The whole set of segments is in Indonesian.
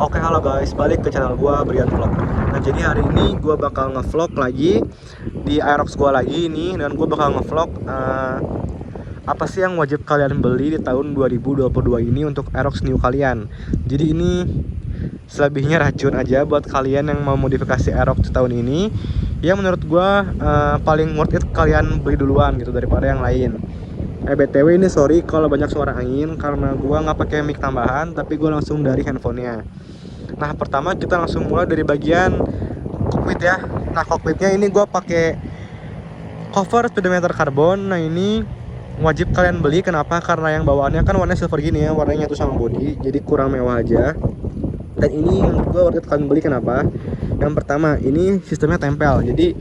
Oke, halo guys, balik ke channel gua Brian Vlog. Nah, jadi hari ini gua bakal ngevlog lagi di Aerox gua lagi ini, dan gua bakal ngevlog apa sih yang wajib kalian beli di tahun 2022 ini untuk Aerox new kalian. Jadi ini selebihnya racun aja buat kalian yang mau modifikasi Aerox di tahun ini. Yang menurut gua paling worth it kalian beli duluan gitu daripada yang lain. BTW ini sorry kalau banyak suara angin karena gua nggak pakai mic tambahan, tapi gua langsung dari handphonenya. Nah, pertama kita langsung mulai dari bagian cockpit ya. Nah, cockpitnya ini gue pakai cover speedometer karbon. Nah, ini wajib kalian beli. Kenapa? Karena yang bawaannya kan warnanya silver gini ya, warnanya tuh sama body, jadi kurang mewah aja. Dan ini menurut gue wajib kalian beli. Kenapa? Yang pertama, ini sistemnya tempel. Jadi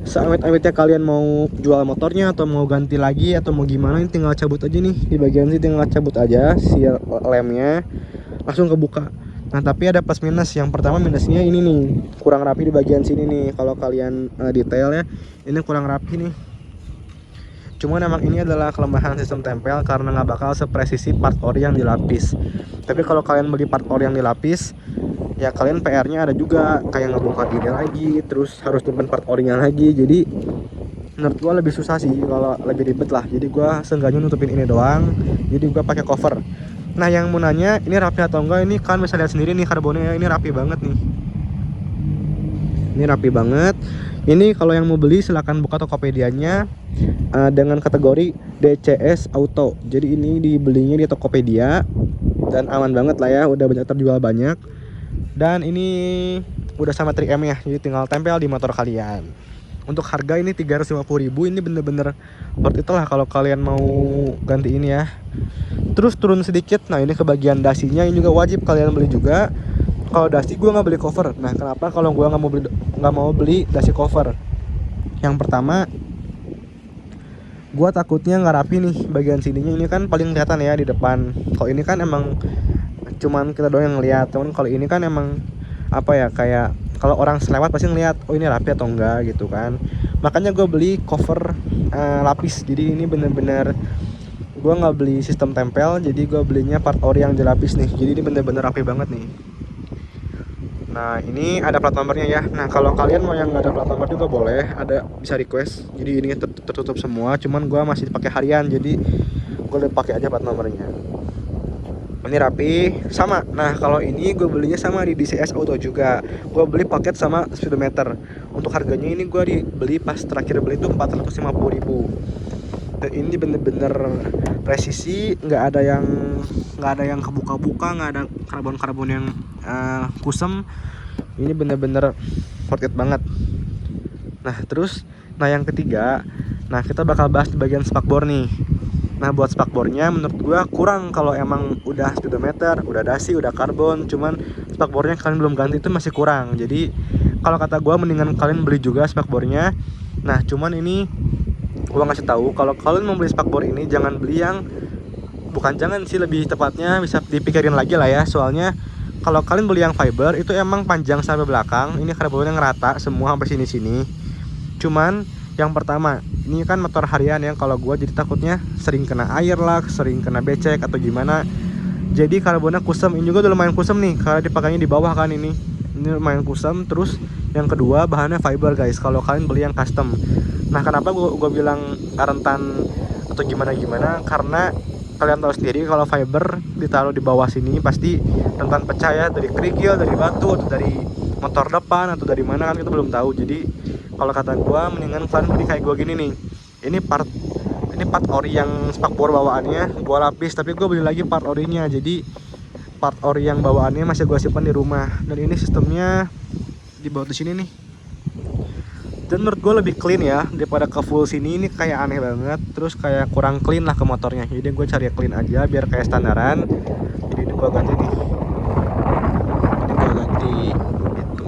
seawet-awetnya kalian mau jual motornya atau mau ganti lagi atau mau gimana, ini tinggal cabut aja nih di bagian sini, tinggal cabut aja si lemnya, langsung kebuka. Nah, tapi ada plus minus. Yang pertama minusnya ini nih, kurang rapi di bagian sini nih. Kalau kalian detail ya, ini kurang rapi nih. Cuman emang ini adalah kelemahan sistem tempel karena nggak bakal sepresisi part ori yang dilapis. Tapi kalau kalian beli part ori yang dilapis, ya kalian PR-nya ada juga, kayak ngebongkar ini lagi, terus harus nyimpen part orinya lagi. Jadi menurut gua lebih susah sih, kalau lebih ribet lah. Jadi gua seenggaknya nutupin ini doang. Jadi gua pakai cover. Nah, yang mau nanya ini rapi atau enggak, ini kan bisa lihat sendiri nih karbonnya, ini rapi banget nih. Ini rapi banget. Ini kalau yang mau beli silahkan buka Tokopedia-nya dengan kategori DCS Auto. Jadi ini dibelinya di Tokopedia dan aman banget lah ya, udah banyak terjual banyak. Dan ini udah sama 3M ya, jadi tinggal tempel di motor kalian. Untuk harga ini 350.000, ini bener-bener worth it lah kalau kalian mau ganti ini ya. Terus turun sedikit, nah ini ke bagian dasinya, ini juga wajib kalian beli juga. Kalau dasi gue nggak beli cover. Nah, kenapa kalau gue nggak mau beli dasi cover? Yang pertama, gue takutnya nggak rapi nih bagian sininya. Ini kan paling kelihatan ya di depan. Kalau ini kan emang cuman kita doang yang ngeliat. Cuman kalau ini kan emang apa ya, kayak kalau orang selewat pasti ngeliat, oh ini rapi atau enggak gitu kan. Makanya gue beli cover lapis. Jadi ini bener-bener gue nggak beli sistem tempel, jadi gue belinya part ori yang dilapis nih. Jadi ini bener-bener rapi banget nih. Nah, ini ada plat nomornya ya. Nah, kalau kalian mau yang nggak ada plat nomor juga boleh, ada, bisa request. Jadi ini tertutup semua, cuman gue masih pakai harian, jadi gue pakai aja plat nomornya. Ini rapi sama. Nah, kalau ini gue belinya sama di DCS Auto juga. Gue beli paket sama speedometer. Untuk harganya ini gue dibeli pas terakhir beli itu 450.000. Dan ini bener-bener presisi, nggak ada yang kebuka-buka, nggak ada karbon yang kusam. Ini bener-bener worth it banget. Nah, terus yang ketiga, nah kita bakal bahas di bagian spakbor nih. Nah, buat spakbornya menurut gua kurang. Kalau emang udah speedometer, udah dasi, udah karbon, cuman spakbornya kalian belum ganti, itu masih kurang. Jadi kalau kata gua mendingan kalian beli juga spakbornya. Nah, cuman ini gua ngasih tahu, kalau kalian mau beli spakbor ini jangan beli yang, bukan jangan sih, lebih tepatnya bisa dipikirin lagi lah ya. Soalnya kalau kalian beli yang fiber itu emang panjang sampai belakang, ini karbonnya ngerata semua sampai sini-sini. Cuman yang pertama, ini kan motor harian ya, kalau gua jadi takutnya sering kena air lah, sering kena becek atau gimana. Jadi karbonnya kusam, ini juga udah lumayan kusam nih karena dipakainya di bawah kan ini. Ini lumayan kusam. Terus yang kedua, bahannya fiber guys, kalau kalian beli yang custom. Nah, kenapa gua bilang rentan atau gimana-gimana, karena kalian tahu sendiri kalau fiber ditaruh di bawah sini pasti rentan pecah ya, dari kerikil, dari batu, atau dari motor depan, atau dari mana kan kita belum tahu. Jadi kalau kata gua mendingan kalian beli kayak gua gini nih. Ini part ori yang spakbor bawaannya gua lapis, tapi gua beli lagi part orinya. Jadi part ori yang bawaannya masih gua simpan di rumah. Dan ini sistemnya dibawa di sini nih. Dan menurut gue lebih clean ya daripada ke full sini. Ini kayak aneh banget, terus kayak kurang clean lah ke motornya. Jadi gue cari yang clean aja biar kayak standaran. Jadi ini gue ganti nih, ini gue ganti itu.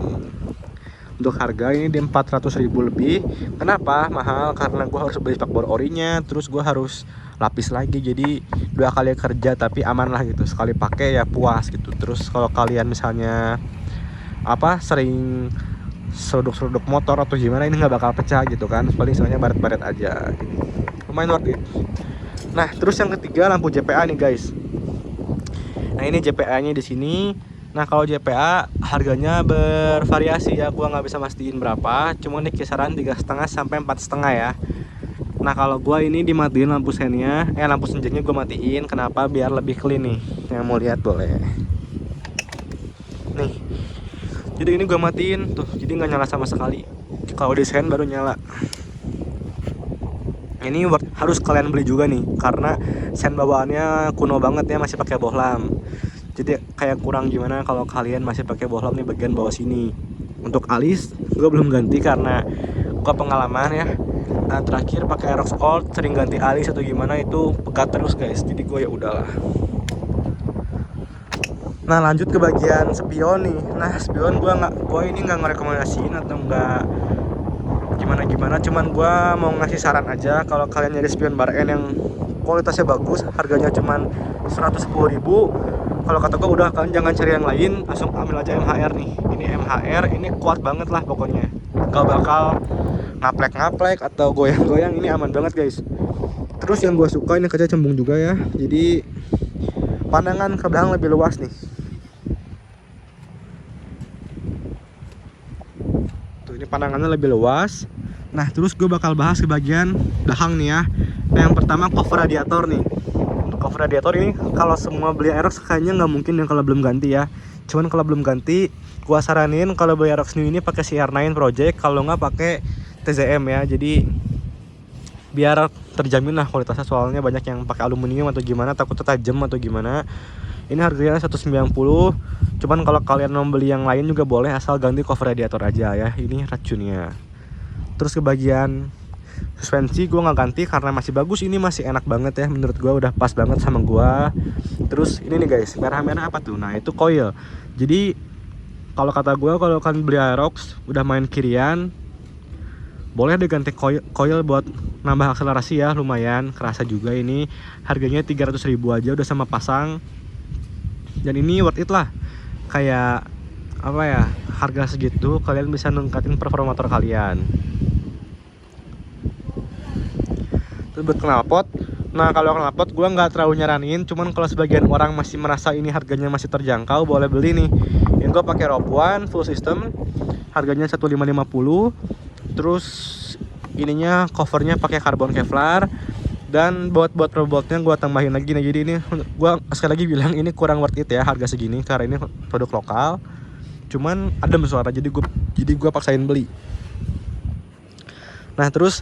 Untuk harga ini di 400.000 lebih. Kenapa mahal? Karena gue harus beli spakbor orinya, terus gue harus lapis lagi. Jadi 2 kali kerja, tapi aman lah gitu, sekali pakai ya puas gitu. Terus kalau kalian misalnya sering seruduk-seruduk motor atau gimana, ini nggak bakal pecah gitu kan, paling soalnya baret-baret aja gitu. Lumayan worth it. Nah, terus yang ketiga lampu JPA nih guys. Nah, ini JPA nya di sini Nah kalau JPA harganya bervariasi ya, gua nggak bisa mastiin berapa, cuma di kisaran 3,5 sampai 4,5 ya. Nah kalau gua ini dimatiin lampu sennya, lampu senjanya gua matiin. Kenapa? Biar lebih clean nih. Yang mau lihat boleh. Nih. Jadi ini gua matiin tuh, jadi nggak nyala sama sekali. Kalau di sen baru nyala. Ini harus kalian beli juga nih, karena sen bawaannya kuno banget ya, masih pakai bohlam. Jadi kayak kurang gimana kalau kalian masih pakai bohlam nih bagian bawah sini. Untuk alis gue belum ganti karena gue pengalaman ya. Nah, terakhir pakai Aerox Old sering ganti alis atau gimana itu pegat terus guys. Jadi gue ya udahlah. Nah lanjut ke bagian spion nih. Nah spion gue ini nggak ngerekomendasiin atau nggak gimana, cuman gue mau ngasih saran aja. Kalau kalian nyari spion bar N yang kualitasnya bagus, harganya cuman 110.000, kalau kata gue udah, kalian jangan cari yang lain, langsung ambil aja MHR nih. Ini MHR, ini kuat banget lah pokoknya, gak bakal ngaplek-ngaplek atau goyang-goyang, ini aman banget guys. Terus yang gue suka ini kaca cembung juga ya, jadi pandangan ke belakang lebih luas nih. Tuh, ini pandangannya lebih luas. Nah terus gue bakal bahas ke bagian belakang nih ya. Nah, yang pertama cover radiator nih. Untuk cover radiator ini kalau semua beli Aerox kayaknya nggak mungkin yang kalau belum ganti ya. Cuman kalau belum ganti, gua saranin kalau beli Aerox new ini pakai CR9 Project, kalau nggak pakai TZM ya. Jadi biar terjamin lah kualitasnya, soalnya banyak yang pakai aluminium atau gimana, takutnya tajam atau gimana. Ini harganya 190. Cuman kalau kalian mau beli yang lain juga boleh, asal ganti cover radiator aja ya. Ini racunnya. Terus ke bagian suspensi gue nggak ganti karena masih bagus, ini masih enak banget ya, menurut gue udah pas banget sama gue. Terus ini nih guys, merah-merah apa tuh? Nah itu coil. Jadi kalau kata gue, kalau kalian beli Aerox udah main kirian, boleh deh ganti coil buat nambah akselerasi ya, lumayan kerasa juga. Ini harganya 300.000 aja udah sama pasang, dan ini worth it lah. Kayak apa ya, harga segitu kalian bisa ningkatin performa motor kalian. Terus buat knalpot, nah kalau knalpot gue nggak terlalu nyaranin, cuman kalau sebagian orang masih merasa ini harganya masih terjangkau, boleh beli nih. Ini gue pakai Rope One full system, harganya 1.550. Terus ininya covernya pakai karbon Kevlar, dan buat robotnya gue tambahin lagi nih. Jadi ini gue sekali lagi bilang ini kurang worth it ya harga segini, karena ini produk lokal. Cuman adem suara, jadi gue paksain beli. Nah terus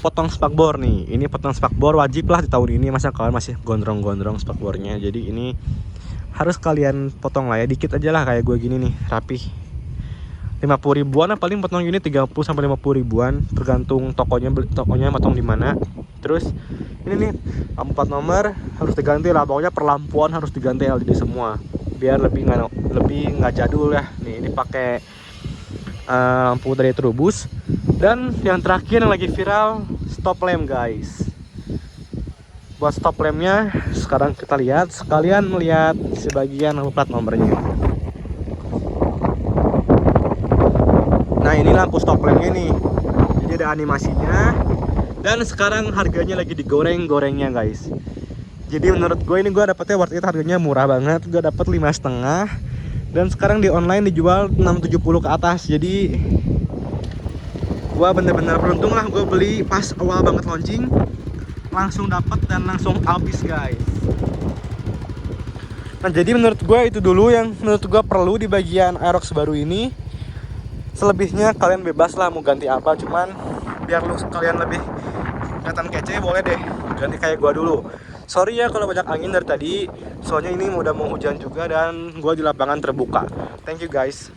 potong spakbor nih, ini potong spakbor wajib lah di tahun ini, masa kalian masih gondrong-gondrong spakbornya. Jadi ini harus kalian potong lah ya, dikit aja lah kayak gue gini nih, rapih. 50 ribuan lah paling potong gini, 30 sampai 50 ribuan tergantung tokonya motong di mana. Terus ini nih lampu plat nomor harus diganti lah, pokoknya perlampuan harus diganti LED semua biar lebih nggak jadul ya. Nih ini pakai lampu dari Trubus. Dan yang terakhir yang lagi viral, stop lamp guys. Buat stop lampnya sekarang kita lihat, sekalian melihat sebagian lampu plat nomornya. Nah ini lampu stop lampnya nih, jadi ada animasinya. Dan sekarang harganya lagi digoreng-gorengnya guys. Jadi menurut gue ini gue dapetnya worth it, harganya murah banget. Gue dapet 5,5, dan sekarang di online dijual 670 ke atas. Jadi gue bener-bener beruntung lah, gue beli pas awal banget launching, langsung dapet dan langsung habis guys. Nah jadi menurut gue itu dulu yang menurut gue perlu di bagian Aerox baru ini. Selebihnya kalian bebas lah mau ganti apa, cuman biar lu kalian lebih kelihatan kece, boleh deh ganti kayak gue dulu. Sorry ya kalau banyak angin dari tadi, soalnya ini udah mau hujan juga dan gue di lapangan terbuka. Thank you guys.